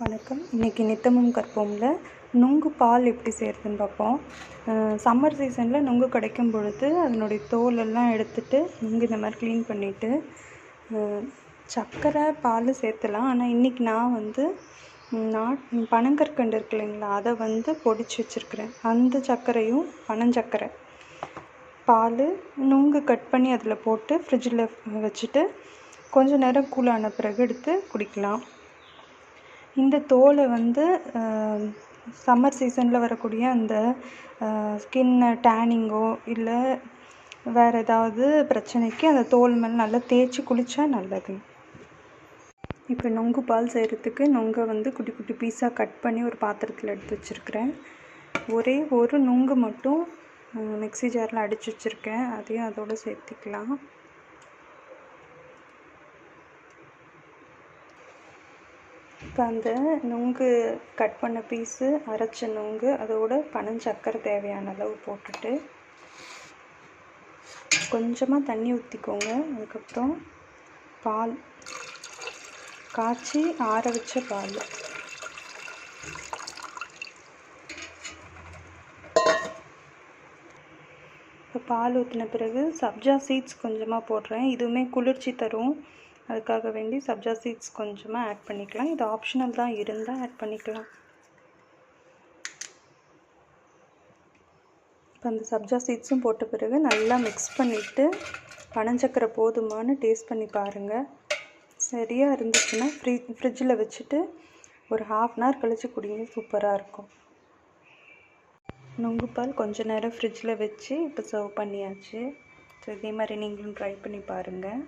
வணக்கம். இன்றைக்கி நித்தமும் கற்போம்ல நுங்கு பால் எப்படி செய்கிறதுன்னு பார்ப்போம். சம்மர் சீசனில் நுங்கு கிடைக்கும் பொழுது அதனுடைய தோலெல்லாம் எடுத்துட்டு நுங்கு இந்த மாதிரி க்ளீன் பண்ணிவிட்டு சர்க்கரை பால் சேர்த்துலாம். ஆனால் இன்றைக்கி நான் பனங்கற்கண்டு இருக்கு இல்லைங்களா, அதை பொடிச்சு வச்சுருக்கிறேன். அந்த சர்க்கரையும் பனஞ்சர்க்கரை பால் நுங்கு கட் பண்ணி அதில் போட்டு ஃப்ரிட்ஜில் வச்சுட்டு கொஞ்சம் நேரம் கூலான பிறகு எடுத்து குடிக்கலாம். இந்த தோலை சம்மர் சீசனில் வரக்கூடிய அந்த ஸ்கின்னை டேனிங்கோ இல்லை வேறு ஏதாவது பிரச்சனைக்கு அந்த தோல் மேலே நல்லா தேய்ச்சி குளித்தா நல்லது. இப்போ நுங்கு பால் செய்கிறதுக்கு நுங்கை குட்டி குட்டி பீஸாக கட் பண்ணி ஒரு பாத்திரத்தில் எடுத்து வச்சுருக்கிறேன். ஒரே ஒரு நுங்கு மட்டும் மிக்ஸி ஜாரில் அடித்து வச்சுருக்கேன். அதையும் அதோடு சேர்த்திக்கலாம். இப்போ அந்த நுங்கு கட் பண்ண பீஸு, அரைச்ச நுங்கு, அதோட பனஞ்சர்க்கரை தேவையான அளவு போட்டுட்டு கொஞ்சமாக தண்ணி ஊற்றிக்கோங்க. அதுக்கப்புறம் பால் காய்ச்சி ஆற வச்ச பால், இப்போ பால் ஊற்றின பிறகு சப்ஜா சீட்ஸ் கொஞ்சமாக போடுறேன். இதுவுமே குளிர்ச்சி தரும். அதுக்காக வேண்டி சப்ஜா சீட்ஸ் கொஞ்சமாக ஆட் பண்ணிக்கலாம். இது ஆப்ஷனல் தான், இருந்தால் ஆட் பண்ணிக்கலாம். இப்போ அந்த சப்ஜா சீட்ஸும் போட்ட பிறகு நல்லா மிக்ஸ் பண்ணிவிட்டு பனஞ்சர்க்கரை போதுமானு டேஸ்ட் பண்ணி பாருங்கள். சரியாக இருந்துச்சுன்னா ஃப்ரிட்ஜில் வச்சுட்டு ஒரு 1/2 hour கழித்து குடிங்க. சூப்பராக இருக்கும். நுங்கு பால் கொஞ்சம் நேரம் ஃப்ரிட்ஜில் வச்சு இப்போ சர்வ் பண்ணியாச்சு. ஸோ இதே மாதிரி நீங்களும் ட்ரை பண்ணி பாருங்கள்.